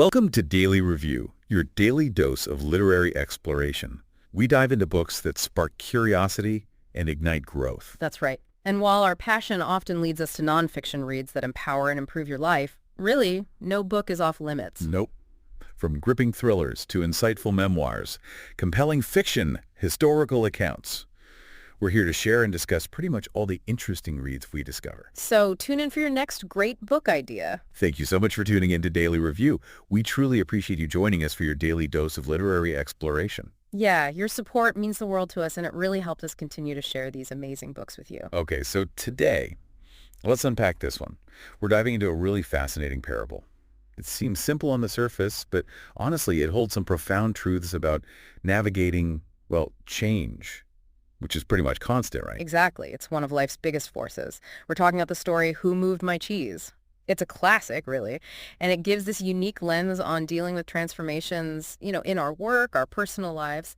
Welcome to Daily Review, your daily dose of literary exploration. We dive into books that spark curiosity and ignite growth. That's right. And while our passion often leads us to nonfiction reads that empower and improve your life, really, no book is off limits. Nope. From gripping thrillers to insightful memoirs, compelling fiction, historical accounts. We're here to share and discuss pretty much all the interesting reads we discover. So tune in for your next great book idea. Thank you so much for tuning in to Daily Review. We truly appreciate you joining us for your daily dose of literary exploration. Yeah, your support means the world to us, and it really helped us continue to share these amazing books with you. Okay, so today, let's unpack this one. We're diving into a really fascinating parable. It seems simple on the surface, but honestly, it holds some profound truths about navigating, well, change, which is pretty much constant, right? Exactly. It's one of life's biggest forces. We're talking about the story, Who Moved My Cheese? It's a classic, really, and it gives this unique lens on dealing with transformations, in our work, our personal lives,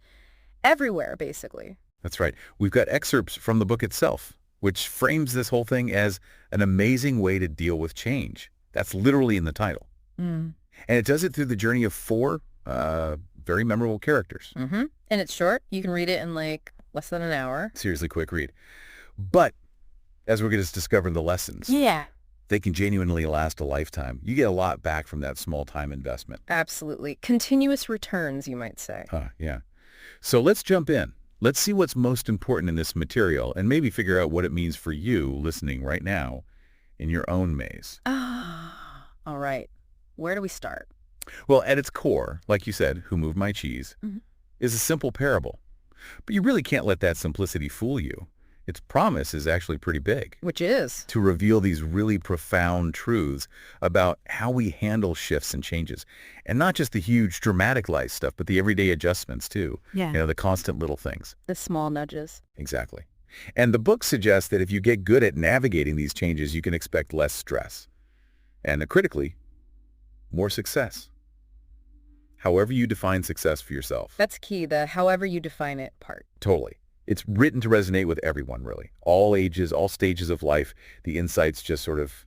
everywhere, basically. That's right. We've got excerpts from the book itself, which frames this whole thing as an amazing way to deal with change. That's literally in the title. And it does it through the journey of four very memorable characters. And it's short. You can read it in less than an hour. Seriously quick read. But as we're going to discover the lessons, they can genuinely last a lifetime. You get a lot back from that small time investment. Absolutely. Continuous returns, you might say. Yeah. So let's jump in. Let's see what's most important in this material and maybe figure out what it means for you listening right now in your own maze. All right. Where do we start? Well, at its core, like you said, Who Moved My Cheese, is a simple parable. But you really can't let that simplicity fool you. Its promise is actually pretty big. Which is? To reveal these really profound truths about how we handle shifts and changes. And not just the huge dramatic life stuff, but the everyday adjustments too. Yeah. The constant little things. The small nudges. Exactly. And the book suggests that if you get good at navigating these changes, you can expect less stress. And critically, more success. However you define success for yourself. That's key, the however you define it part. Totally. It's written to resonate with everyone, really. All ages, all stages of life. The insights just sort of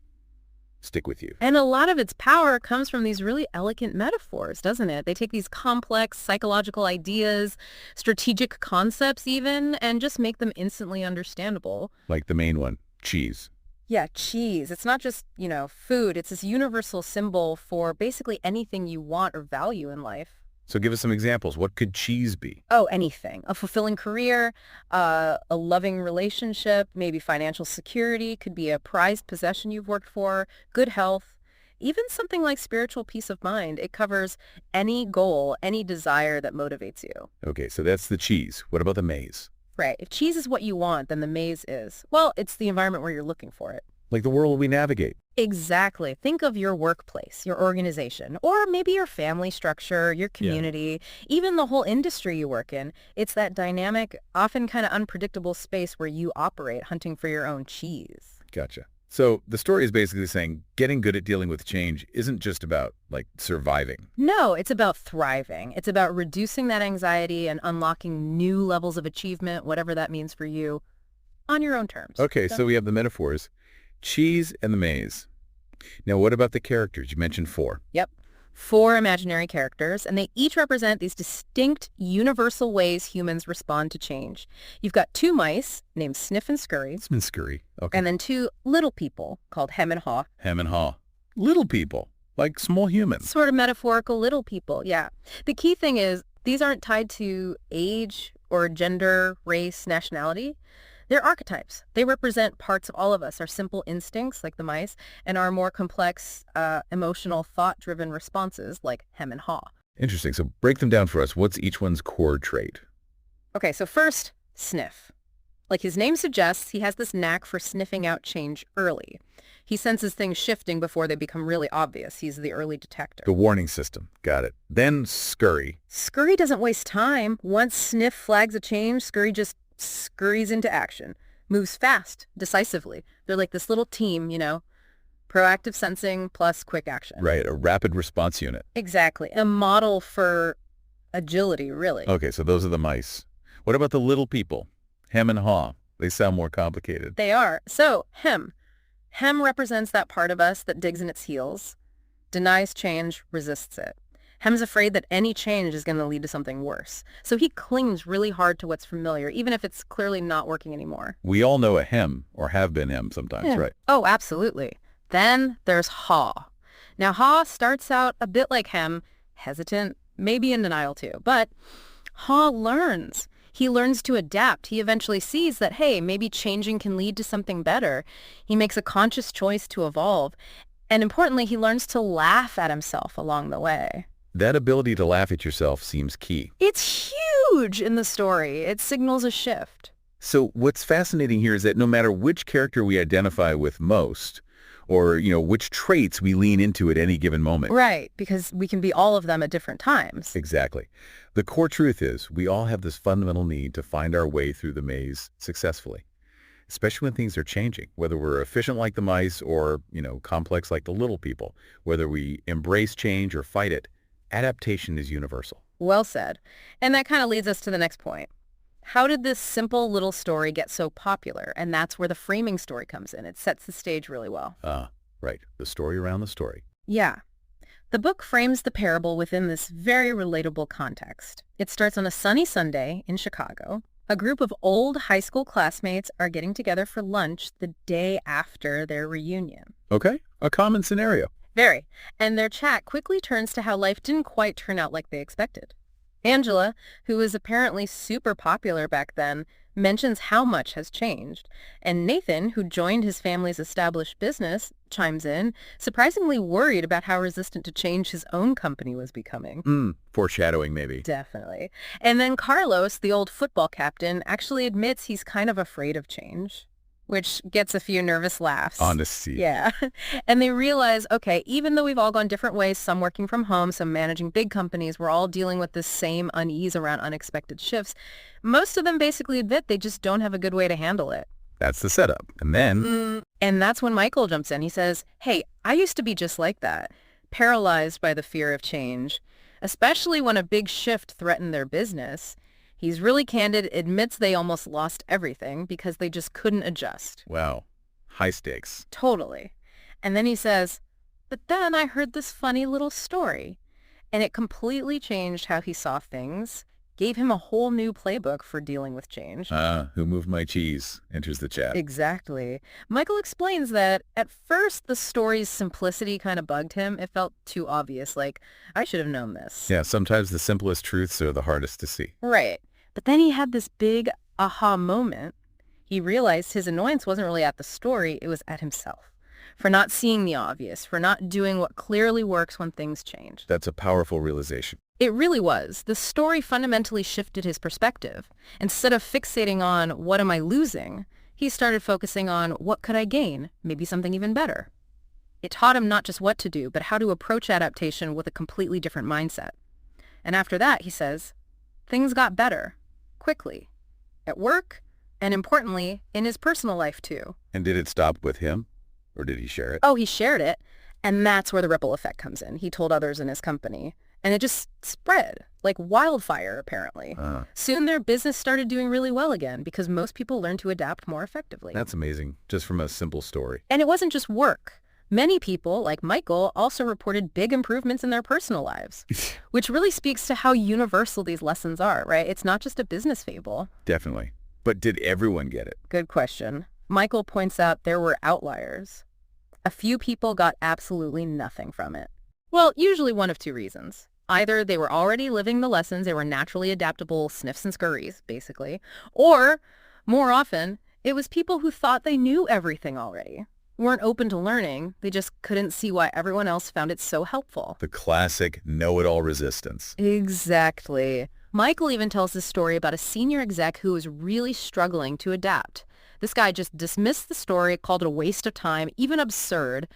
stick with you. And a lot of its power comes from these really elegant metaphors, doesn't it? They take these complex psychological ideas, strategic concepts even, and just make them instantly understandable. Like the main one, cheese. Yeah, cheese. It's not just, food. It's this universal symbol for basically anything you want or value in life. So give us some examples. What could cheese be? Oh, anything. A fulfilling career, a loving relationship, maybe financial security, could be a prized possession you've worked for, good health, even something like spiritual peace of mind. It covers any goal, any desire that motivates you. Okay, so that's the cheese. What about the maize? Right. If cheese is what you want, then the maze is. Well, it's the environment where you're looking for it. Like the world we navigate. Exactly. Think of your workplace, your organization, or maybe your family structure, your community, even the whole industry you work in. It's that dynamic, often kind of unpredictable space where you operate, hunting for your own cheese. Gotcha. So the story is basically saying getting good at dealing with change isn't just about, surviving. No, it's about thriving. It's about reducing that anxiety and unlocking new levels of achievement, whatever that means for you, on your own terms. Okay, so we have the metaphors. Cheese and the maze. Now, what about the characters? You mentioned four. Yep. 4 imaginary characters, and they each represent these distinct, universal ways humans respond to change. You've got 2 mice named Sniff and Scurry. It's been Scurry. Okay. And then 2 little people called Hem and Haw. Hem and Haw. Little people, like small humans. Sort of metaphorical little people, yeah. The key thing is these aren't tied to age or gender, race, nationality. They're archetypes. They represent parts of all of us, our simple instincts, like the mice, and our more complex, emotional, thought-driven responses, like Hem and Haw. Interesting. So break them down for us. What's each one's core trait? Okay, so first, Sniff. Like his name suggests, he has this knack for sniffing out change early. He senses things shifting before they become really obvious. He's the early detector. The warning system. Got it. Then Scurry. Scurry doesn't waste time. Once Sniff flags a change, Scurry just scurries into action, moves fast, decisively. They're like this little team, proactive sensing plus quick action. Right, a rapid response unit. Exactly. A model for agility, really. Okay, so those are the mice. What about the little people? Hem and Haw. They sound more complicated. They are. So, Hem. Hem represents that part of us that digs in its heels. denies change, resists it. Hem's afraid that any change is going to lead to something worse. So he clings really hard to what's familiar, even if it's clearly not working anymore. We all know a Hem, or have been Hem sometimes, Yeah. right? Oh, absolutely. Then there's Ha. Now, Ha starts out a bit like Hem, hesitant, maybe in denial too. But Ha learns. He learns to adapt. He eventually sees that, hey, maybe changing can lead to something better. He makes a conscious choice to evolve. And importantly, he learns to laugh at himself along the way. That ability to laugh at yourself seems key. It's huge in the story. It signals a shift. So what's fascinating here is that no matter which character we identify with most, or, which traits we lean into at any given moment. Right, because we can be all of them at different times. Exactly. The core truth is we all have this fundamental need to find our way through the maze successfully, especially when things are changing, whether we're efficient like the mice or, complex like the little people, whether we embrace change or fight it. Adaptation is universal. Well said. And that kind of leads us to the next point. How did this simple little story get so popular? And that's where the framing story comes in. It sets the stage really well. Right. The story around the story. Yeah. The book frames the parable within this very relatable context. It starts on a sunny Sunday in Chicago. A group of old high school classmates are getting together for lunch the day after their reunion. Okay. A common scenario. Very. And their chat quickly turns to how life didn't quite turn out like they expected. Angela, who was apparently super popular back then, mentions how much has changed. And Nathan, who joined his family's established business, chimes in, surprisingly worried about how resistant to change his own company was becoming. Foreshadowing, maybe. Definitely. And then Carlos, the old football captain, actually admits he's kind of afraid of change, which gets a few nervous laughs. Honesty. Yeah. And they realize, okay, even though we've all gone different ways, some working from home, some managing big companies, we're all dealing with this same unease around unexpected shifts. Most of them basically admit they just don't have a good way to handle it. That's the setup. And then... And that's when Michael jumps in. He says, hey, I used to be just like that, paralyzed by the fear of change, especially when a big shift threatened their business. He's really candid, admits they almost lost everything because they just couldn't adjust. Wow. High stakes. Totally. And then he says, but then I heard this funny little story, and it completely changed how he saw things, gave him a whole new playbook for dealing with change. Who moved my cheese? Enters the chat. Exactly. Michael explains that at first the story's simplicity kind of bugged him. It felt too obvious, like, I should have known this. Yeah, sometimes the simplest truths are the hardest to see. Right. But then he had this big aha moment. He realized his annoyance wasn't really at the story, it was at himself. For not seeing the obvious, for not doing what clearly works when things change. That's a powerful realization. It really was. The story fundamentally shifted his perspective. Instead of fixating on what am I losing, he started focusing on what could I gain, maybe something even better. It taught him not just what to do, but how to approach adaptation with a completely different mindset. And after that, he says, things got better. Quickly, at work, and importantly, in his personal life too. And did it stop with him? Or did he share it? Oh, he shared it. And that's where the ripple effect comes in. He told others in his company. And it just spread like wildfire, apparently. Soon their business started doing really well again because most people learned to adapt more effectively. That's amazing, just from a simple story. And it wasn't just work. Many people, like Michael, also reported big improvements in their personal lives, which really speaks to how universal these lessons are, right? It's not just a business fable. Definitely. But did everyone get it? Good question. Michael points out there were outliers. A few people got absolutely nothing from it. Well, usually one of two reasons. Either they were already living the lessons, they were naturally adaptable sniffs and scurries, basically. Or, more often, it was people who thought they knew everything already. Weren't open to learning, they just couldn't see why everyone else found it so helpful. The classic know-it-all resistance. Exactly. Michael even tells this story about a senior exec who was really struggling to adapt. This guy just dismissed the story, called it a waste of time, even absurd,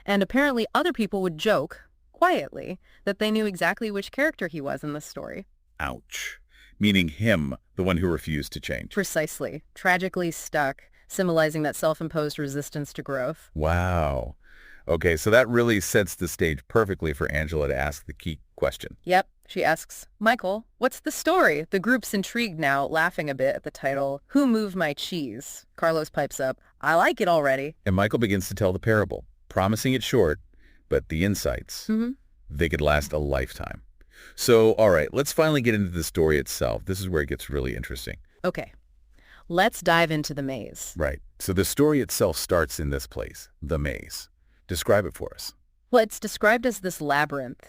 and apparently other people would joke, quietly, that they knew exactly which character he was in this story. Ouch. Meaning him, the one who refused to change. Precisely. Tragically stuck, symbolizing that self-imposed resistance to growth. Wow. Okay, so that really sets the stage perfectly for Angela to ask the key question. Yep. She asks, Michael, what's the story? The group's intrigued now, laughing a bit at the title, Who Moved My Cheese? Carlos pipes up, I like it already. And Michael begins to tell the parable, promising it short, but the insights, Hmm. they could last a lifetime. So, all right, let's finally get into the story itself. This is where it gets really interesting. Okay, let's dive into the maze. Right. So the story itself starts in this place, the maze. Describe it for us. Well, it's described as this labyrinth,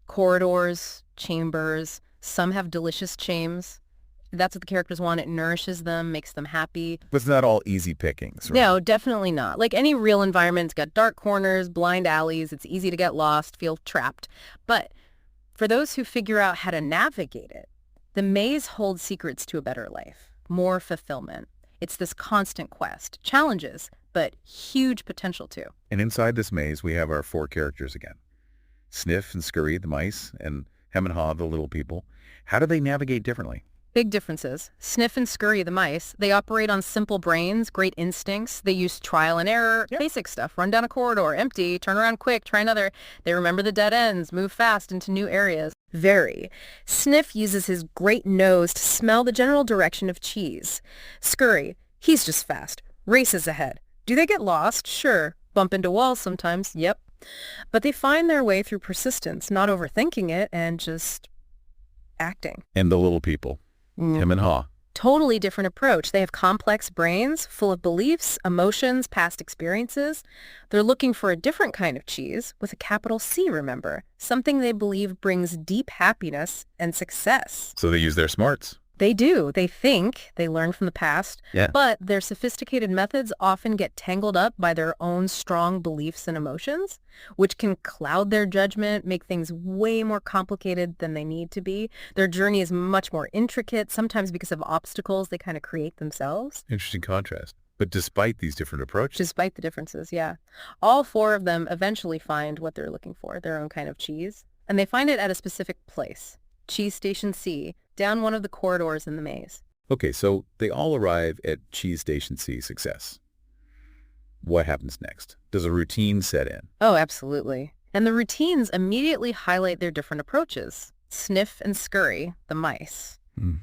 corridors, chambers. Some have delicious chimes. That's what the characters want. It nourishes them, makes them happy. But it's not all easy pickings, right? No, definitely not. Like any real environment, it's got dark corners, blind alleys. It's easy to get lost, feel trapped. But for those who figure out how to navigate it, the maze holds secrets to a better life, more fulfillment. It's this constant quest, challenges, but huge potential too. And inside this maze, we have our four characters again. Sniff and Scurry, the mice, and Hem and Haw, the little people. How do they navigate differently? Big differences. Sniff and Scurry, the mice, they operate on simple brains, great instincts. They use trial and error, basic stuff. Run down a corridor, empty, turn around quick, try another. They remember the dead ends, move fast into new areas. Very. Sniff uses his great nose to smell the general direction of cheese. Scurry, he's just fast. Races ahead. Do they get lost? Sure. Bump into walls sometimes. Yep. But they find their way through persistence, not overthinking it, and just acting. And the little people, Hem and Haw. Totally different approach. They have complex brains full of beliefs, emotions, past experiences. They're looking for a different kind of cheese with a capital C, remember. Something they believe brings deep happiness and success. So they use their smarts. They do. They think. They learn from the past. Yeah. But their sophisticated methods often get tangled up by their own strong beliefs and emotions, which can cloud their judgment, make things way more complicated than they need to be. Their journey is much more intricate, sometimes because of obstacles they kind of create themselves. Interesting contrast. But despite these different approaches, Despite the differences, yeah. All four of them eventually find what they're looking for, their own kind of cheese. And they find it at a specific place, Cheese Station C, down one of the corridors in the maze. okay, so they all arrive at Cheese Station C, success. What happens next? Does a routine set in? Oh, absolutely. And the routines immediately highlight their different approaches. Sniff and Scurry, the mice.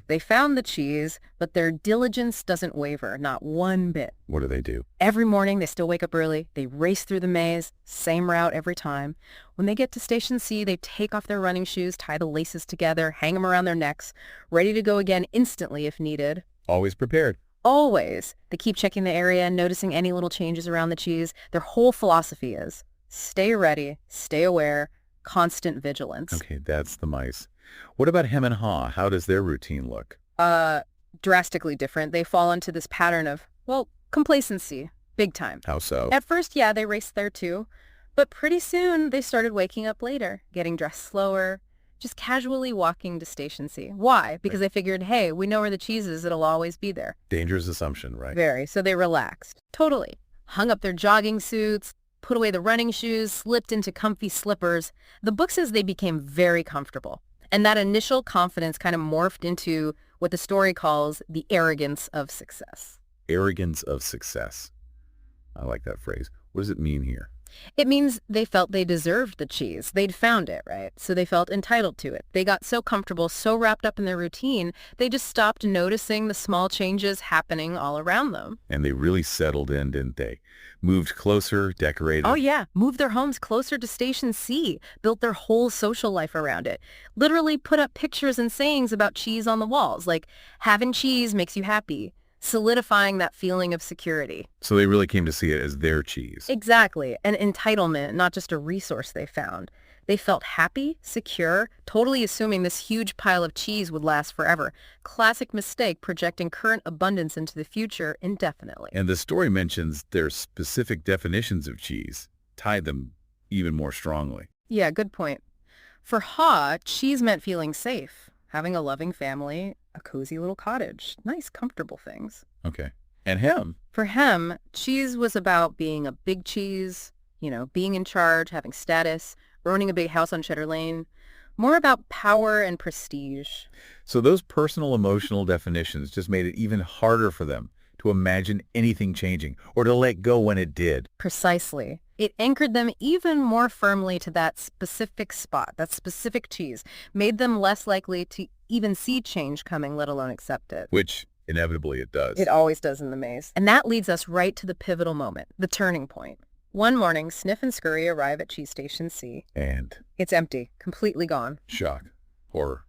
They found the cheese, but their diligence doesn't waver, not one bit. What do they do? Every morning, they still wake up early. They race through the maze, same route every time. When they get to Station C, they take off their running shoes, tie the laces together, hang them around their necks, ready to go again instantly if needed. Always prepared. Always. They keep checking the area, noticing any little changes around the cheese. Their whole philosophy is stay ready, stay aware, constant vigilance. Okay, that's the mice. What about Hem and Haw? How does their routine look? Drastically different. They fall into this pattern of, complacency. Big time. How so? At first, yeah, they raced there too. But pretty soon, they started waking up later, getting dressed slower, just casually walking to Station C. Why? Because they figured, hey, we know where the cheese is. It'll always be there. Dangerous assumption, right? Very. So they relaxed. Totally. Hung up their jogging suits, put away the running shoes, slipped into comfy slippers. The book says they became very comfortable. And that initial confidence kind of morphed into what the story calls the arrogance of success. Arrogance of success. I like that phrase. What does it mean here? It means they felt they deserved the cheese. They'd found it, right? So they felt entitled to it. They got so comfortable, so wrapped up in their routine, they just stopped noticing the small changes happening all around them. And they really settled in, didn't they? Moved closer, decorated. Oh, yeah. Moved their homes closer to Station C, built their whole social life around it. Literally put up pictures and sayings about cheese on the walls, like having cheese makes you happy, solidifying that feeling of security. So they really came to see it as their cheese. Exactly. An entitlement, not just a resource they found. They felt happy, secure, totally assuming this huge pile of cheese would last forever. Classic mistake, projecting current abundance into the future indefinitely. And the story mentions their specific definitions of cheese, tied them even more strongly. Yeah, good point. For Haw, cheese meant feeling safe, having a loving family, a cozy little cottage, nice, comfortable things. Okay. And Hem? For him, cheese was about being a big cheese, being in charge, having status, owning a big house on Cheddar Lane, more about power and prestige. So those personal emotional definitions just made it even harder for them to imagine anything changing or to let go when it did. Precisely. It anchored them even more firmly to that specific spot, that specific cheese, made them less likely to even see change coming, let alone accept it. Which inevitably it does. It always does in the maze. And that leads us right to the pivotal moment, the turning point. One morning, Sniff and Scurry arrive at Cheese Station C. And It's empty, completely gone. shock, horror.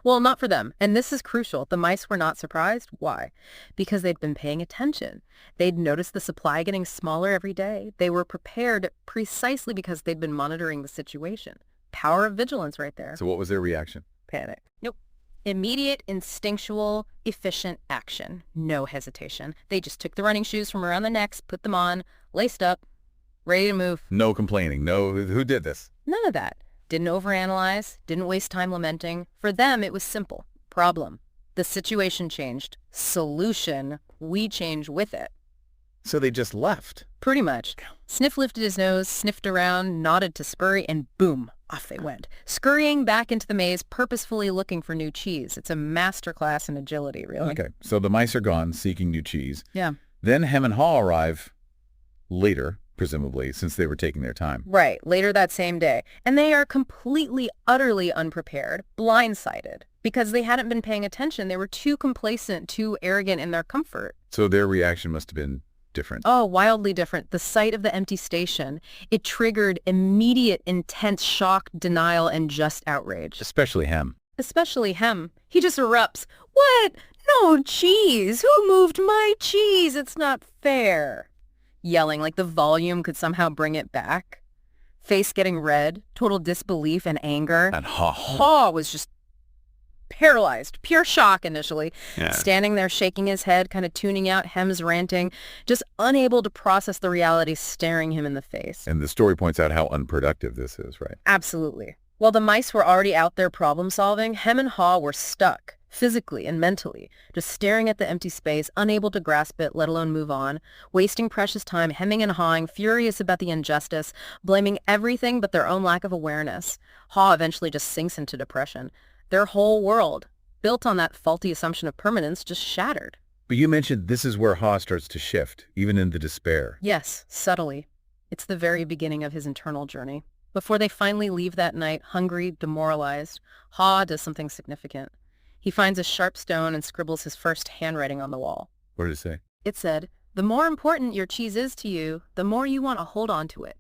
Well, not for them. And this is crucial. The mice were not surprised. Why? Because they'd been paying attention. They'd noticed the supply getting smaller every day. They were prepared precisely because they'd been monitoring the situation. Power of vigilance right there. So what was their reaction? Panic. Nope. Immediate, instinctual, efficient action. No hesitation. They just took the running shoes from around the necks, put them on, laced up, ready to move. No complaining. No, who did this? None of that. Didn't overanalyze, didn't waste time lamenting. For them, it was simple. Problem. The situation changed. Solution. We change with it. So they just left. Pretty much. Sniff lifted his nose, sniffed around, nodded to Scurry, and boom, off they went. Scurrying back into the maze, purposefully looking for new cheese. It's a masterclass in agility, really. Okay, so the mice are gone, seeking new cheese. Yeah. Then Hem and Haw arrive later, presumably, since they were taking their time. Right, later that same day. And they are completely, utterly unprepared, blindsided. Because they hadn't been paying attention. They were too complacent, too arrogant in their comfort. So their reaction must have been different. Oh, wildly different. The sight of the empty station, it triggered immediate, intense shock, denial, and just outrage. Especially Hem. Especially Hem. He just erupts. What? No cheese. Who moved my cheese? It's not fair. Yelling like the volume could somehow bring it back. Face getting red, total disbelief and anger. And Haw. Haw was just paralyzed, pure shock initially, Yeah. standing there shaking his head, kind of tuning out Hem's ranting, just unable to process the reality staring him in the face. And the story points out how unproductive this is, right? Absolutely. While the mice were already out there problem solving, Hem and Haw were stuck, physically and mentally, just staring at the empty space, unable to grasp it, let alone move on, wasting precious time hemming and hawing, furious about the injustice, blaming everything but their own lack of awareness. Haw eventually just sinks into depression. Their whole world, built on that faulty assumption of permanence, just shattered. But you mentioned this is where Haw starts to shift, even in the despair. Yes, subtly. It's the very beginning of his internal journey. Before they finally leave that night, hungry, demoralized, Haw does something significant. He finds a sharp stone and scribbles his first handwriting on the wall. What did it say? It said, "The more important your cheese is to you, the more you want to hold on to it."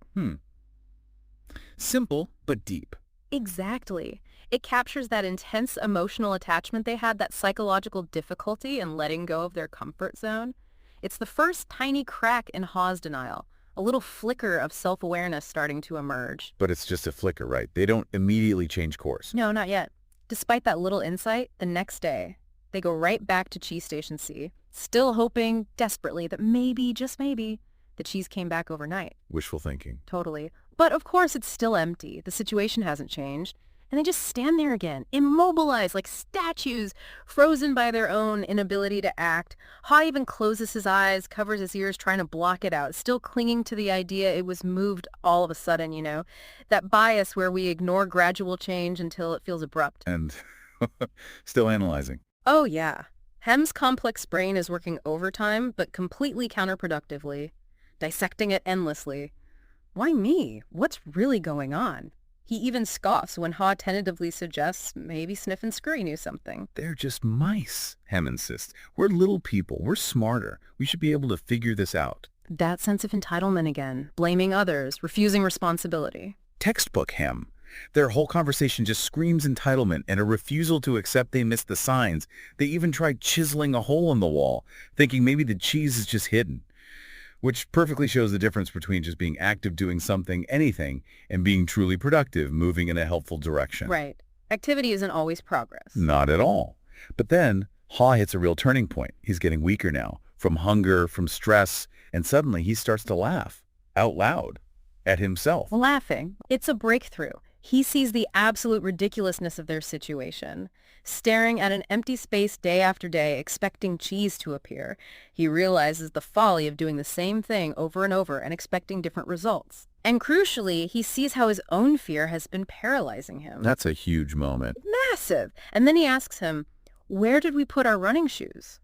Simple, but deep. Exactly. It captures that intense emotional attachment they had, that psychological difficulty in letting go of their comfort zone. It's the first tiny crack in Haw's denial, a little flicker of self-awareness starting to emerge. But it's just a flicker, right? They don't immediately change course. No, not yet. Despite that little insight, the next day, they go right back to Cheese Station C, still hoping desperately that maybe, just maybe, the cheese came back overnight. Wishful thinking. Totally. But of course it's still empty. The situation hasn't changed. And they just stand there again, immobilized like statues, frozen by their own inability to act. Haw even closes his eyes, covers his ears, trying to block it out, still clinging to the idea it was moved all of a sudden, you know, that bias where we ignore gradual change until it feels abrupt. And still analyzing. Oh, yeah. Hem's complex brain is working overtime, but completely counterproductively, dissecting it endlessly. Why me? What's really going on? He even scoffs when Haw tentatively suggests maybe Sniff and Scurry knew something. They're just mice, Hem insists. We're little people. We're smarter. We should be able to figure this out. That sense of entitlement again, blaming others, refusing responsibility. Textbook Hem. Their whole conversation just screams entitlement and a refusal to accept they missed the signs. They even tried chiseling a hole in the wall, thinking maybe the cheese is just hidden. Which perfectly shows the difference between just being active doing something, anything, and being truly productive, moving in a helpful direction. Right. Activity isn't always progress. Not at all. But then, Haw hits a real turning point. He's getting weaker now, from hunger, from stress, and suddenly he starts to laugh, out loud, at himself. Laughing. It's a breakthrough. He sees the absolute ridiculousness of their situation. Staring at an empty space day after day, expecting cheese to appear, he realizes the folly of doing the same thing over and over and expecting different results. And crucially, he sees how his own fear has been paralyzing him. That's a huge moment. Massive. And then he asks him, where did we put our running shoes?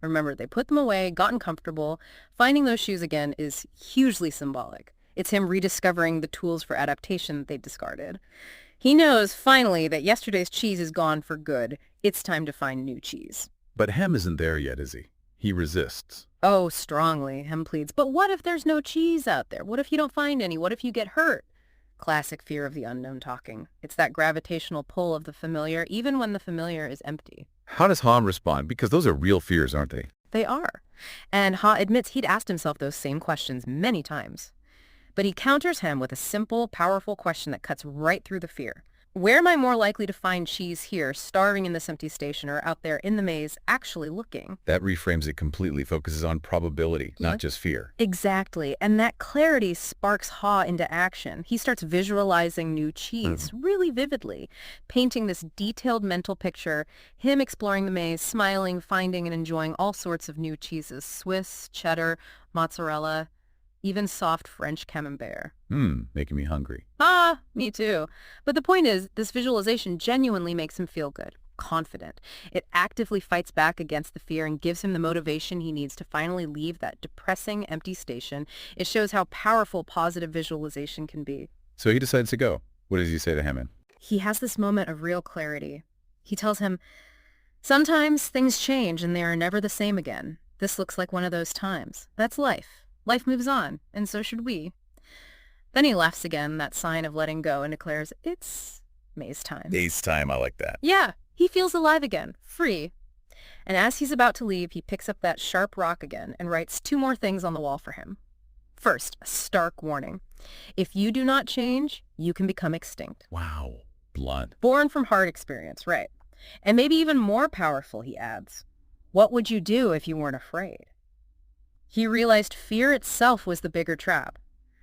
Remember, they put them away, gotten comfortable. Finding those shoes again is hugely symbolic. It's him rediscovering the tools for adaptation that they discarded. He knows, finally, that yesterday's cheese is gone for good. It's time to find new cheese. But Hem isn't there yet, is he? He resists. Oh, strongly, Hem pleads. But what if there's no cheese out there? What if you don't find any? What if you get hurt? Classic fear of the unknown talking. It's that gravitational pull of the familiar, even when the familiar is empty. How does Han respond? Because those are real fears, aren't they? They are. And Ha admits he'd asked himself those same questions many times. But he counters him with a simple, powerful question that cuts right through the fear. Where am I more likely to find cheese here, starving in this empty station, or out there in the maze, actually looking? That reframes it completely, focuses on probability, not just fear. Exactly. And that clarity sparks Ha into action. He starts visualizing new cheese really vividly, painting this detailed mental picture, him exploring the maze, smiling, finding and enjoying all sorts of new cheeses, Swiss, cheddar, mozzarella, even soft French camembert. Making me hungry. Ah, me too. But the point is, this visualization genuinely makes him feel good, confident. It actively fights back against the fear and gives him the motivation he needs to finally leave that depressing, empty station. It shows how powerful positive visualization can be. So he decides to go. What does he say to Hammond? He has this moment of real clarity. He tells him, sometimes things change and they are never the same again. This looks like one of those times. That's life. Life moves on, and so should we. Then he laughs again, that sign of letting go, and declares, it's maze time. Maze time, I like that. Yeah, he feels alive again, free. And as he's about to leave, he picks up that sharp rock again and writes 2 more things on the wall for him. First, a stark warning. If you do not change, you can become extinct. Wow, blunt. Born from hard experience, right. And maybe even more powerful, he adds. What would you do if you weren't afraid? He realized fear itself was the bigger trap.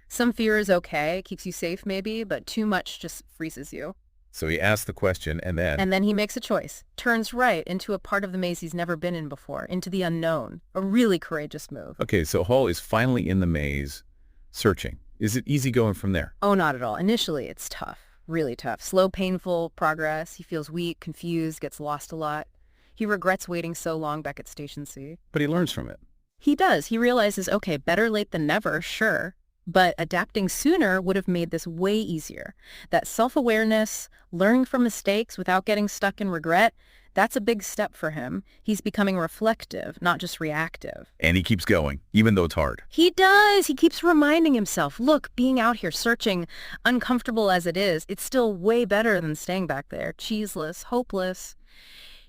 Some fear is okay, keeps you safe maybe, but too much just freezes you. So he asks the question and then... And then he makes a choice, turns right into a part of the maze he's never been in before, into the unknown. A really courageous move. Okay, so Hall is finally in the maze, searching. Is it easy going from there? Oh, not at all. Initially, it's tough, really tough. Slow, painful progress. He feels weak, confused, gets lost a lot. He regrets waiting so long back at Station C. But he learns from it. He does. He realizes, okay, better late than never, sure. But adapting sooner would have made this way easier. That self-awareness, learning from mistakes without getting stuck in regret, that's a big step for him. He's becoming reflective, not just reactive. And he keeps going, even though it's hard. He does. He keeps reminding himself, look, being out here searching, uncomfortable as it is, it's still way better than staying back there, cheeseless, hopeless.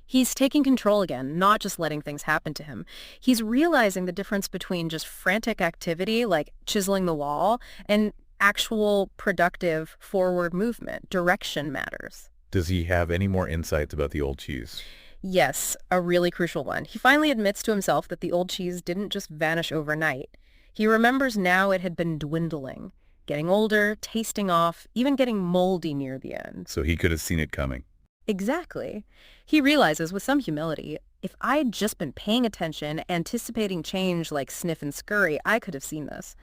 He's taking control again, not just letting things happen to him. He's realizing the difference between just frantic activity, like chiseling the wall, and actual productive forward movement. Direction matters. Does he have any more insights about the old cheese? Yes, a really crucial one. He finally admits to himself that the old cheese didn't just vanish overnight. He remembers now it had been dwindling, getting older, tasting off, even getting moldy near the end. So he could have seen it coming. Exactly. He realizes with some humility, if I'd just been paying attention, anticipating change like Sniff and Scurry, I could have seen this.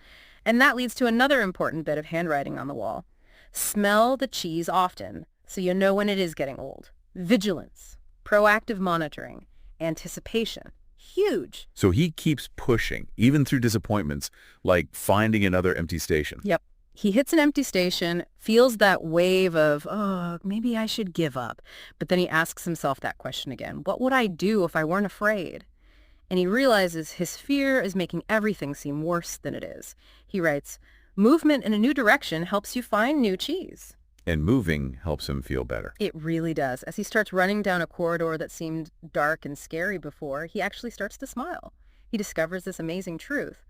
And that leads to another important bit of handwriting on the wall. Smell the cheese often, so you know when it is getting old. Vigilance, proactive monitoring, anticipation. Huge. So he keeps pushing, even through disappointments, like finding another empty station. Yep. He hits an empty station, feels that wave of, oh, maybe I should give up. But then he asks himself that question again. What would I do if I weren't afraid? And he realizes his fear is making everything seem worse than it is. He writes, movement in a new direction helps you find new cheese. And moving helps him feel better. It really does. As he starts running down a corridor that seemed dark and scary before, he actually starts to smile. He discovers this amazing truth.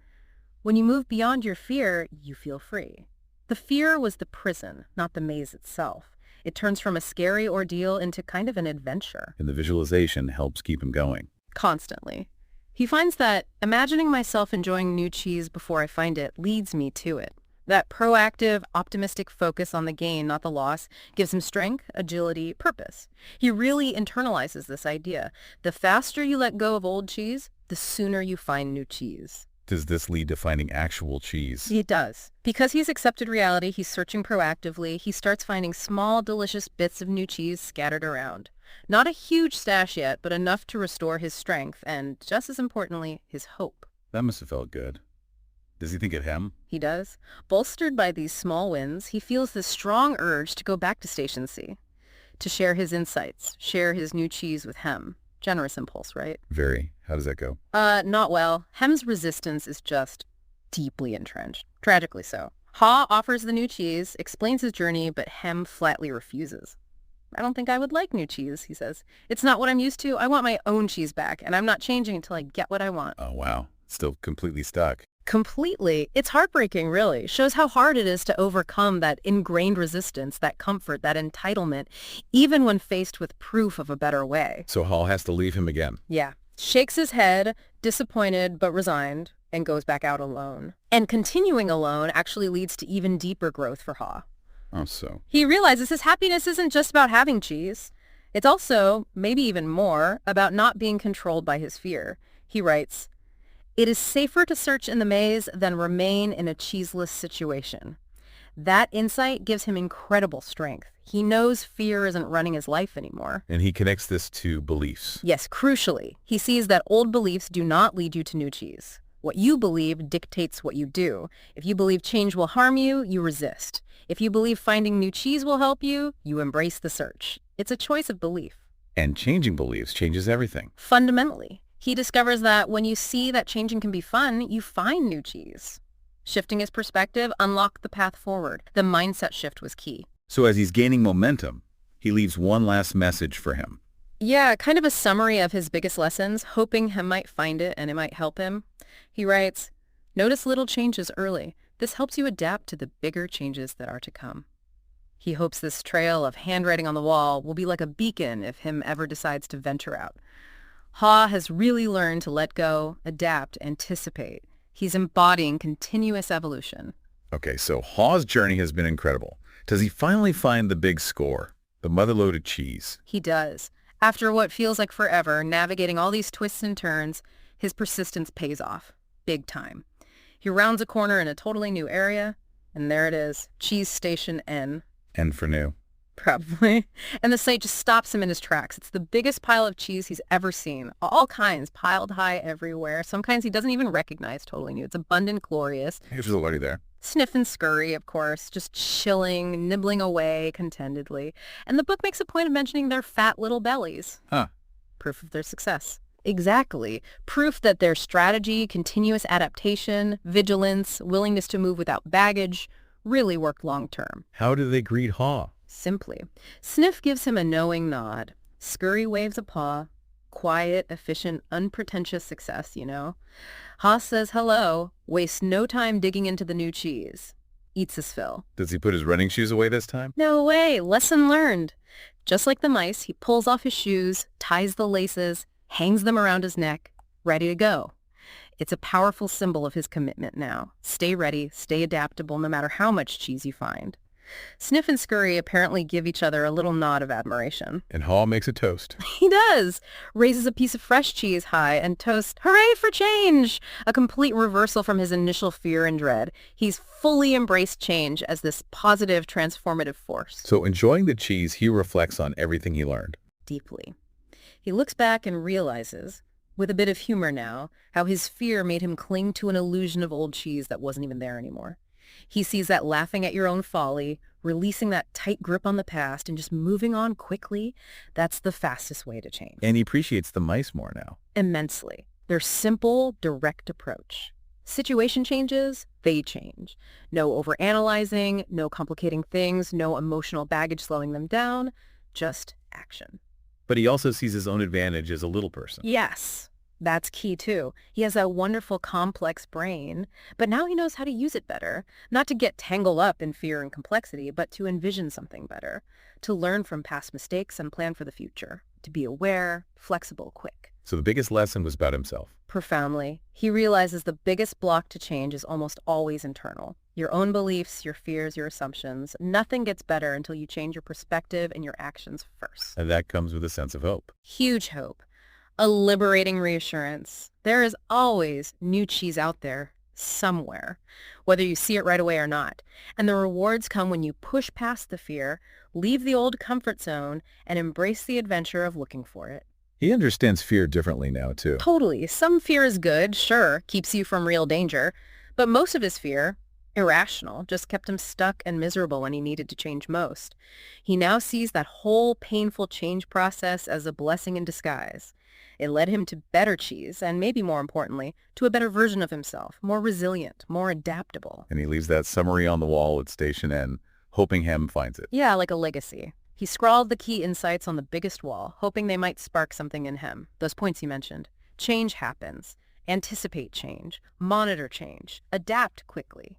When you move beyond your fear, you feel free. The fear was the prison, not the maze itself. It turns from a scary ordeal into kind of an adventure. And the visualization helps keep him going. Constantly. He finds that imagining myself enjoying new cheese before I find it leads me to it. That proactive, optimistic focus on the gain, not the loss, gives him strength, agility, purpose. He really internalizes this idea. The faster you let go of old cheese, the sooner you find new cheese. Does this lead to finding actual cheese? It does. Because he's accepted reality, he's searching proactively. He starts finding small, delicious bits of new cheese scattered around. Not a huge stash yet, but enough to restore his strength and, just as importantly, his hope. That must have felt good. Does he think of him? He does. Bolstered by these small wins, he feels this strong urge to go back to Station C, to share his insights, share his new cheese with Hem. Generous impulse, right? Very. How does that go? Not well. Hem's resistance is just deeply entrenched. Tragically so. Ha offers the new cheese, explains his journey, but Hem flatly refuses. I don't think I would like new cheese, he says. It's not what I'm used to. I want my own cheese back, and I'm not changing until I get what I want. Oh, wow. Still completely stuck. Completely. It's heartbreaking, really. Shows how hard it is to overcome that ingrained resistance, that comfort, that entitlement, even when faced with proof of a better way. So Hall has to leave him again. Yeah. Shakes his head, disappointed but resigned, and goes back out alone. And continuing alone actually leads to even deeper growth for Ha. Oh, so. He realizes his happiness isn't just about having cheese. It's also, maybe even more, about not being controlled by his fear. He writes, "It is safer to search in the maze than remain in a cheeseless situation." That insight gives him incredible strength. He knows fear isn't running his life anymore. And he connects this to beliefs. Yes, crucially, he sees that old beliefs do not lead you to new cheese. What you believe dictates what you do. If you believe change will harm you, you resist. If you believe finding new cheese will help you, you embrace the search. It's a choice of belief. And changing beliefs changes everything. Fundamentally, he discovers that when you see that changing can be fun, you find new cheese. Shifting his perspective unlocked the path forward. The mindset shift was key. So as he's gaining momentum, he leaves one last message for him. Yeah, kind of a summary of his biggest lessons, hoping Hem might find it and it might help him. He writes, "Notice little changes early. This helps you adapt to the bigger changes that are to come." He hopes this trail of handwriting on the wall will be like a beacon if Hem ever decides to venture out. Ha has really learned to let go, adapt, anticipate. He's embodying continuous evolution. Okay, so Haw's journey has been incredible. Does he finally find the big score, the mother-loaded cheese? He does. After what feels like forever, navigating all these twists and turns, his persistence pays off. Big time. He rounds a corner in a totally new area, and there it is, Cheese Station N. And for new. Probably. And the sight just stops him in his tracks. It's the biggest pile of cheese he's ever seen. All kinds, piled high everywhere. Some kinds he doesn't even recognize totally new. It's abundant, glorious. Here's a lady there. Sniff and Scurry, of course, just chilling, nibbling away contentedly. And the book makes a point of mentioning their fat little bellies. Huh. Proof of their success. Exactly. Proof that their strategy, continuous adaptation, vigilance, willingness to move without baggage really worked long term. How do they greet Haw? Simply. Sniff gives him a knowing nod. Scurry waves a paw. Quiet, efficient, unpretentious success, you know. Haas says hello, wastes no time digging into the new cheese. Eats his fill. Does he put his running shoes away this time? No way. Lesson learned. Just like the mice, he pulls off his shoes, ties the laces, hangs them around his neck, ready to go. It's a powerful symbol of his commitment now. Stay ready, stay adaptable, no matter how much cheese you find. Sniff and Scurry apparently give each other a little nod of admiration. And Haw makes a toast. He does. Raises a piece of fresh cheese high and toasts, "Hooray for change!" A complete reversal from his initial fear and dread. He's fully embraced change as this positive, transformative force. So enjoying the cheese, he reflects on everything he learned. Deeply. He looks back and realizes, with a bit of humor now, how his fear made him cling to an illusion of old cheese that wasn't even there anymore. He sees that laughing at your own folly, releasing that tight grip on the past, and just moving on quickly, that's the fastest way to change. And he appreciates the mice more now. Immensely. Their simple, direct approach. Situation changes, they change. No overanalyzing, no complicating things, no emotional baggage slowing them down, just action. But he also sees his own advantage as a little person. Yes. That's key, too. He has a wonderful, complex brain, but now he knows how to use it better. Not to get tangled up in fear and complexity, but to envision something better, to learn from past mistakes and plan for the future, to be aware, flexible, quick. So the biggest lesson was about himself. Profoundly. He realizes the biggest block to change is almost always internal. Your own beliefs, your fears, your assumptions. Nothing gets better until you change your perspective and your actions first. And that comes with a sense of hope. Huge hope. A liberating reassurance. There is always new cheese out there, somewhere, whether you see it right away or not. And the rewards come when you push past the fear, leave the old comfort zone, and embrace the adventure of looking for it. He understands fear differently now, too. Totally. Some fear is good, sure, keeps you from real danger. But most of his fear, Irrational, just kept him stuck and miserable when he needed to change most. He now sees that whole painful change process as a blessing in disguise. It led him to better cheese, and maybe more importantly, to a better version of himself, more resilient, more adaptable. And he leaves that summary on the wall at Station N, hoping Hem finds it. Yeah, like a legacy. He scrawled the key insights on the biggest wall, hoping they might spark something in him. Those points you mentioned. Change happens. Anticipate change. Monitor change. Adapt quickly.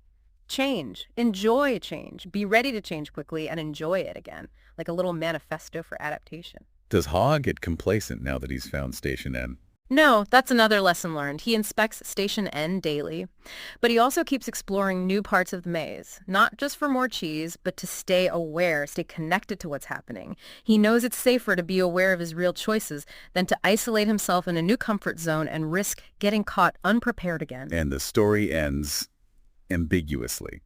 Change. Enjoy change. Be ready to change quickly and enjoy it again, like a little manifesto for adaptation. Does Ha get complacent now that he's found Station N? No, that's another lesson learned. He inspects Station N daily, but he also keeps exploring new parts of the maze, not just for more cheese, but to stay aware, stay connected to what's happening. He knows it's safer to be aware of his real choices than to isolate himself in a new comfort zone and risk getting caught unprepared again. And the story ends ambiguously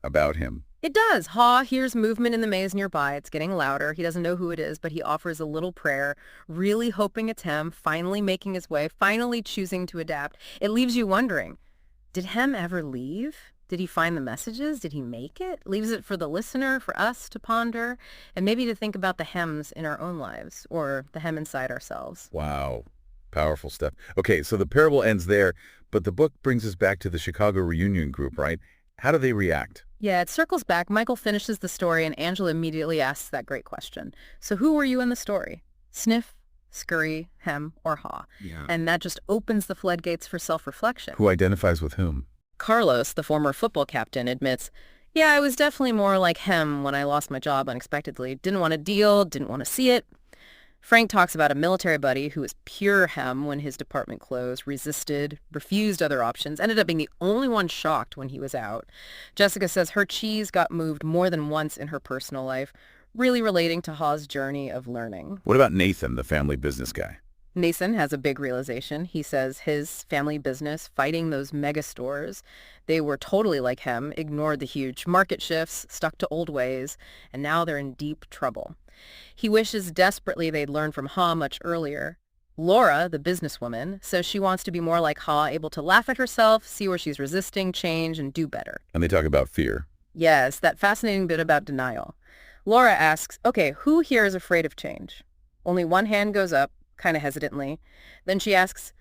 about him. It does. Ha hears movement in the maze nearby. It's getting louder. He doesn't know who it is, but he offers a little prayer, really hoping it's Hem, finally making his way, finally choosing to adapt. It leaves you wondering, did Hem ever leave? Did he find the messages? Did he make it? Leaves it for the listener, for us to ponder, and maybe to think about the Hems in our own lives, or the Hem inside ourselves. Wow. Powerful stuff. Okay, so the parable ends there, but the book brings us back to the Chicago reunion group, right? How do they react? Yeah, it circles back. Michael finishes the story, and Angela immediately asks that great question. So who were you in the story? Sniff, Scurry, Hem, or Ha? Yeah. And that just opens the floodgates for self-reflection. Who identifies with whom? Carlos, the former football captain, admits, yeah, I was definitely more like Hem when I lost my job unexpectedly. Didn't want a deal, didn't want to see it. Frank talks about a military buddy who was pure Hem when his department closed, resisted, refused other options, ended up being the only one shocked when he was out. Jessica says her cheese got moved more than once in her personal life, really relating to Ha's journey of learning. What about Nathan, the family business guy? Nathan has a big realization. He says his family business, fighting those mega stores, they were totally like Hem, ignored the huge market shifts, stuck to old ways, and now they're in deep trouble. He wishes desperately they'd learned from Ha much earlier. Laura, the businesswoman, says she wants to be more like Ha, able to laugh at herself, see where she's resisting change, and do better. And they talk about fear. Yes, that fascinating bit about denial. Laura asks, okay, who here is afraid of change? Only one hand goes up, kind of hesitantly. Then she asks,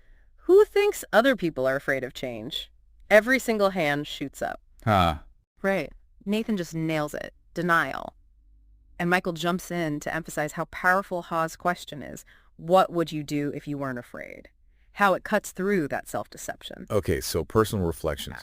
who thinks other people are afraid of change? Every single hand shoots up. Right. Nathan just nails it. Denial. And Michael jumps in to emphasize how powerful Ha's question is. What would you do if you weren't afraid? How it cuts through that self-deception. Okay, so personal reflections.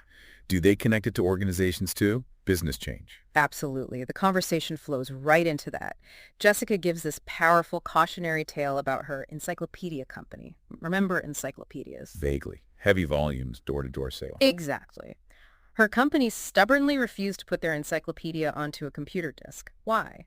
Do they connect it to organizations too? Business change. Absolutely. The conversation flows right into that. Jessica gives this powerful cautionary tale about her encyclopedia company. Remember encyclopedias? Vaguely. Heavy volumes, door-to-door sale. Exactly. Her company stubbornly refused to put their encyclopedia onto a computer disk. Why?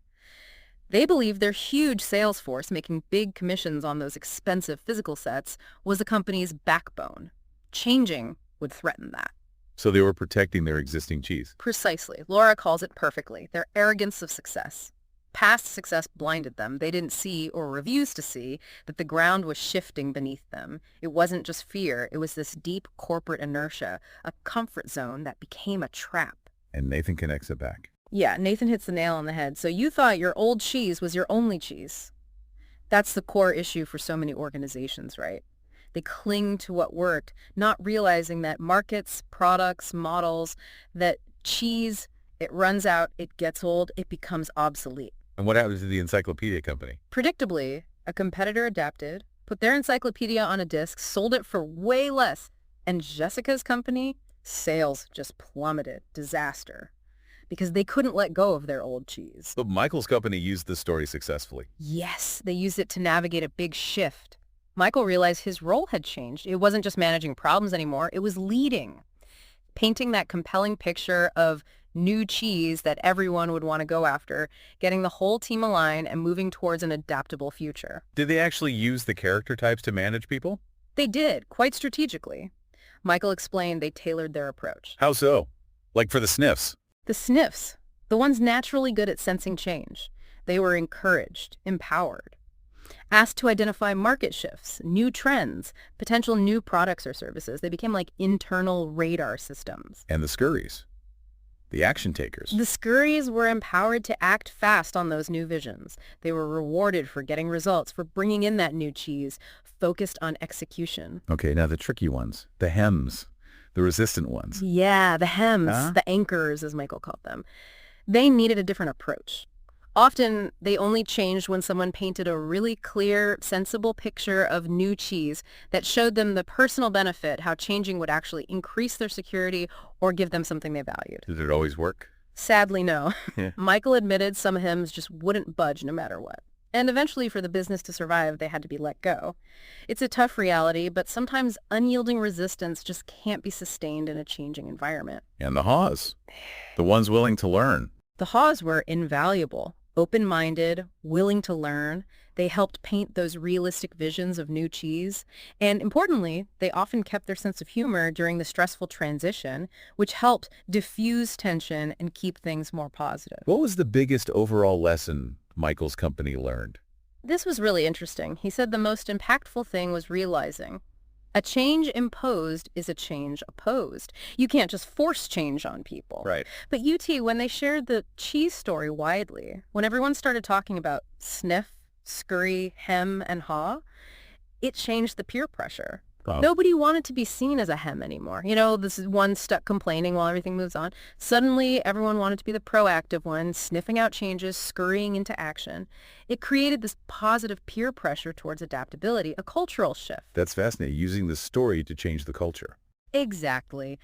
They believe their huge sales force making big commissions on those expensive physical sets was the company's backbone. Changing would threaten that. So they were protecting their existing cheese. Precisely. Laura calls it perfectly. Their arrogance of success. Past success blinded them. They didn't see, or refused to see, that the ground was shifting beneath them. It wasn't just fear. It was this deep corporate inertia, a comfort zone that became a trap. And Nathan connects it back. Yeah, Nathan hits the nail on the head. So you thought your old cheese was your only cheese. That's the core issue for so many organizations, right? They cling to what worked, not realizing that markets, products, models, that cheese, it runs out, it gets old, it becomes obsolete. And what happened to the encyclopedia company? Predictably, a competitor adapted, put their encyclopedia on a disc, sold it for way less, and Jessica's company, sales just plummeted. Disaster. Because they couldn't let go of their old cheese. But Michael's company used this story successfully. Yes, they used it to navigate a big shift. Michael realized his role had changed. It wasn't just managing problems anymore, it was leading. Painting that compelling picture of new cheese that everyone would want to go after, getting the whole team aligned and moving towards an adaptable future. Did they actually use the character types to manage people? They did, quite strategically. Michael explained they tailored their approach. How so? Like for the Sniffs? The Sniffs, the ones naturally good at sensing change. They were encouraged, empowered, asked to identify market shifts, new trends, potential new products or services. They became like internal radar systems. And the Scurries? The action takers. The Scurries were empowered to act fast on those new visions. They were rewarded for getting results, for bringing in that new cheese, focused on execution. Okay, now the tricky ones. The hems. The resistant ones. Yeah, the hems, Huh? the anchors, as Michael called them. They needed a different approach. Often, they only changed when someone painted a really clear, sensible picture of new cheese that showed them the personal benefit, how changing would actually increase their security or give them something they valued. Did it always work? Sadly, no. Yeah. Michael admitted some hymns just wouldn't budge no matter what. And eventually, for the business to survive, they had to be let go. It's a tough reality, but sometimes unyielding resistance just can't be sustained in a changing environment. And the haws. The ones willing to learn. The Haws were invaluable, open-minded, willing to learn. They helped paint those realistic visions of new cheese. And importantly, they often kept their sense of humor during the stressful transition, which helped diffuse tension and keep things more positive. What was the biggest overall lesson Michael's company learned? This was really interesting. He said the most impactful thing was realizing a change imposed is a change opposed. You can't just force change on people. Right. But UT, when they shared the cheese story widely, when everyone started talking about Sniff, Scurry, Hem, and Haw, it changed the peer pressure. Wow. Nobody wanted to be seen as a hem anymore. You know, this is one stuck complaining while everything moves on. Suddenly, everyone wanted to be the proactive one, sniffing out changes, scurrying into action. It created this positive peer pressure towards adaptability, a cultural shift. That's fascinating, using the story to change the culture. Exactly.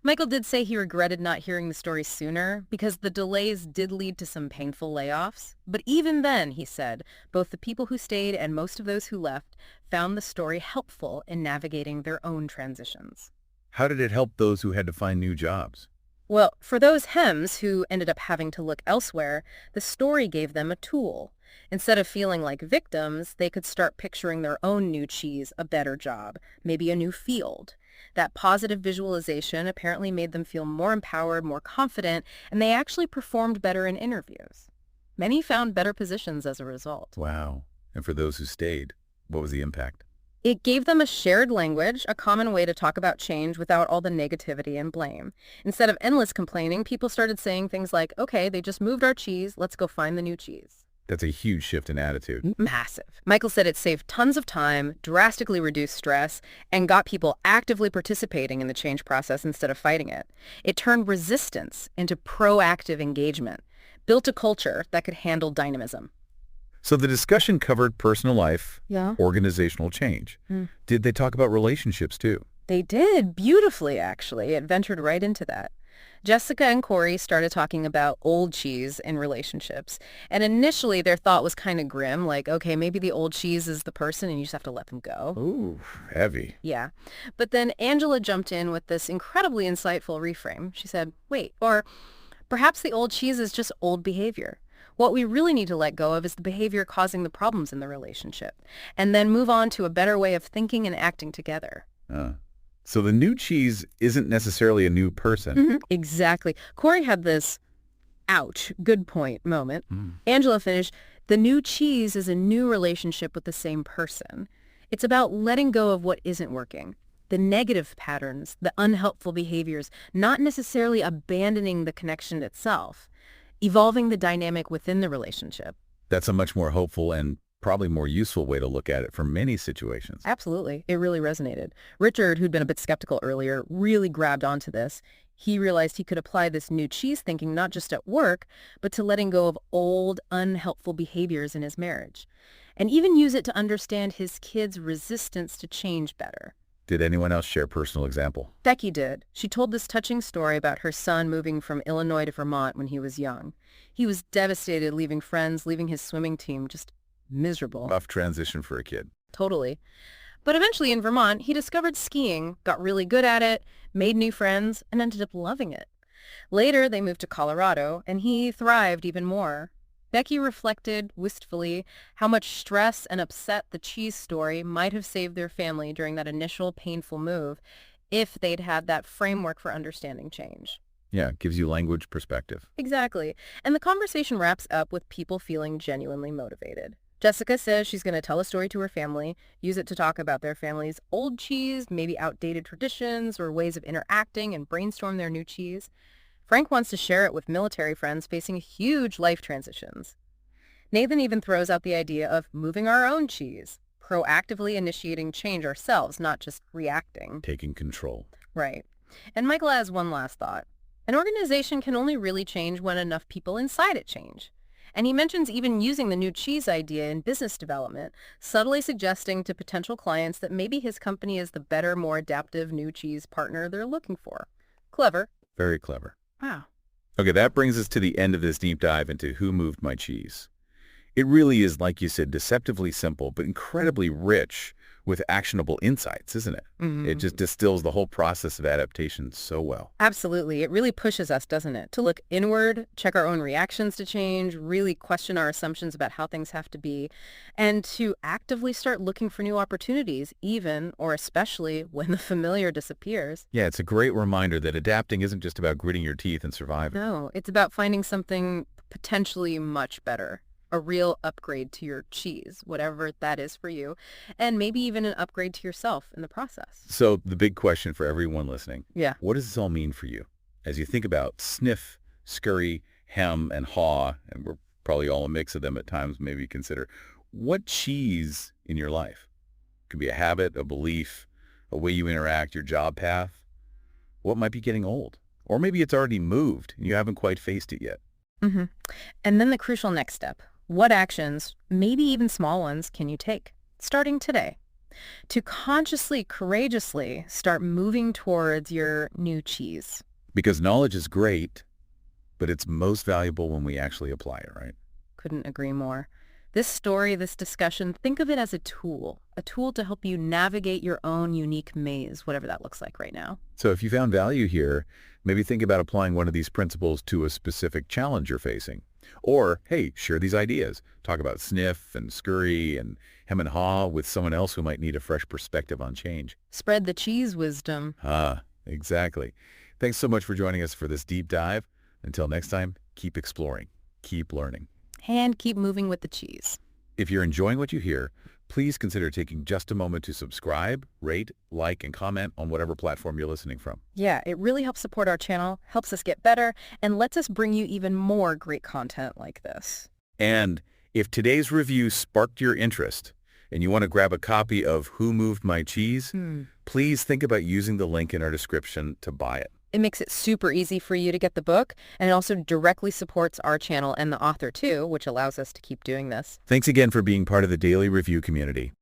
Michael did say he regretted not hearing the story sooner because the delays did lead to some painful layoffs. But even then, he said, both the people who stayed and most of those who left found the story helpful in navigating their own transitions. How did it help those who had to find new jobs? Well, for those hems who ended up having to look elsewhere, the story gave them a tool. Instead of feeling like victims, they could start picturing their own new cheese, a better job, maybe a new field. That positive visualization apparently made them feel more empowered, more confident, and they actually performed better in interviews. Many found better positions as a result. Wow. And for those who stayed, what was the impact? It gave them a shared language, a common way to talk about change without all the negativity and blame. Instead of endless complaining, people started saying things like, okay, they just moved our cheese, let's go find the new cheese. That's a huge shift in attitude. Massive. Michael said it saved tons of time, drastically reduced stress, and got people actively participating in the change process instead of fighting it. It turned resistance into proactive engagement, built a culture that could handle dynamism. So the discussion covered personal life, Yeah. organizational change. Did they talk about relationships too? They did beautifully, actually. It ventured right into that. Jessica and Corey started talking about old cheese in relationships. And initially, their thought was kind of grim, like, okay, maybe the old cheese is the person and you just have to let them go. Ooh, heavy. Yeah. But then Angela jumped in with this incredibly insightful reframe. She said, wait, or perhaps the old cheese is just old behavior. What we really need to let go of is the behavior causing the problems in the relationship, and then move on to a better way of thinking and acting together. So the new cheese isn't necessarily a new person. Exactly. Corey had this, ouch, good point moment. Mm. Angela finished, the new cheese is a new relationship with the same person. It's about letting go of what isn't working, the negative patterns, the unhelpful behaviors, not necessarily abandoning the connection itself, evolving the dynamic within the relationship. That's a much more hopeful and probably more useful way to look at it for many situations. Absolutely. It really resonated. Richard, who'd been a bit skeptical earlier, really grabbed onto this. He realized he could apply this new cheese thinking not just at work, but to letting go of old, unhelpful behaviors in his marriage, and even use it to understand his kids' resistance to change better. Did anyone else share a personal example? Becky did. She told this touching story about her son moving from Illinois to Vermont when he was young. He was devastated, leaving friends, leaving his swimming team, just miserable. Rough transition for a kid. Totally. But eventually in Vermont, he discovered skiing, got really good at it, made new friends, and ended up loving it. Later, they moved to Colorado, and he thrived even more. Becky reflected wistfully how much stress and upset the cheese story might have saved their family during that initial painful move if they'd had that framework for understanding change. Yeah, it gives you language perspective. Exactly. And the conversation wraps up with people feeling genuinely motivated. Jessica says she's going to tell a story to her family, use it to talk about their family's old cheese, maybe outdated traditions or ways of interacting, and brainstorm their new cheese. Frank wants to share it with military friends facing huge life transitions. Nathan even throws out the idea of moving our own cheese, proactively initiating change ourselves, not just reacting. Taking control. Right. And Michael has one last thought. An organization can only really change when enough people inside it change. And he mentions even using the new cheese idea in business development, subtly suggesting to potential clients that maybe his company is the better, more adaptive new cheese partner they're looking for. Clever. Very clever. Wow. Okay, that brings us to the end of this deep dive into Who Moved My Cheese. It really is, like you said, deceptively simple, but incredibly rich with actionable insights, isn't it? It just distills the whole process of adaptation so well. Absolutely. It really pushes us, doesn't it, to look inward, check our own reactions to change, really question our assumptions about how things have to be, and to actively start looking for new opportunities, even or especially when the familiar disappears. Yeah, it's a great reminder that adapting isn't just about gritting your teeth and surviving. No, it's about finding something potentially much better. A real upgrade to your cheese, whatever that is for you, and maybe even an upgrade to yourself in the process. So the big question for everyone listening, Yeah. what does this all mean for you? As you think about sniff, scurry, hem, and haw, and we're probably all a mix of them at times, maybe consider, what cheese in your life? It could be a habit, a belief, a way you interact, your job path. What might be getting old? Or maybe it's already moved and you haven't quite faced it yet. hmm And then the crucial next step. What actions, maybe even small ones, can you take, starting today, to consciously, courageously start moving towards your new cheese? Because knowledge is great, but it's most valuable when we actually apply it, right? Couldn't agree more. This story, this discussion, think of it as a tool to help you navigate your own unique maze, whatever that looks like right now. So if you found value here, maybe think about applying one of these principles to a specific challenge you're facing. Or, hey, share these ideas. Talk about sniff and scurry and hem and haw with someone else who might need a fresh perspective on change. Spread the cheese wisdom. Exactly. Thanks so much for joining us for this deep dive. Until next time, keep exploring, keep learning. And keep moving with the cheese. If you're enjoying what you hear, please consider taking just a moment to subscribe, rate, like, and comment on whatever platform you're listening from. Yeah, it really helps support our channel, helps us get better, and lets us bring you even more great content like this. And if today's review sparked your interest and you want to grab a copy of Who Moved My Cheese, please think about using the link in our description to buy it. It makes it super easy for you to get the book, and it also directly supports our channel and the author too, which allows us to keep doing this. Thanks again for being part of the Daily Review community.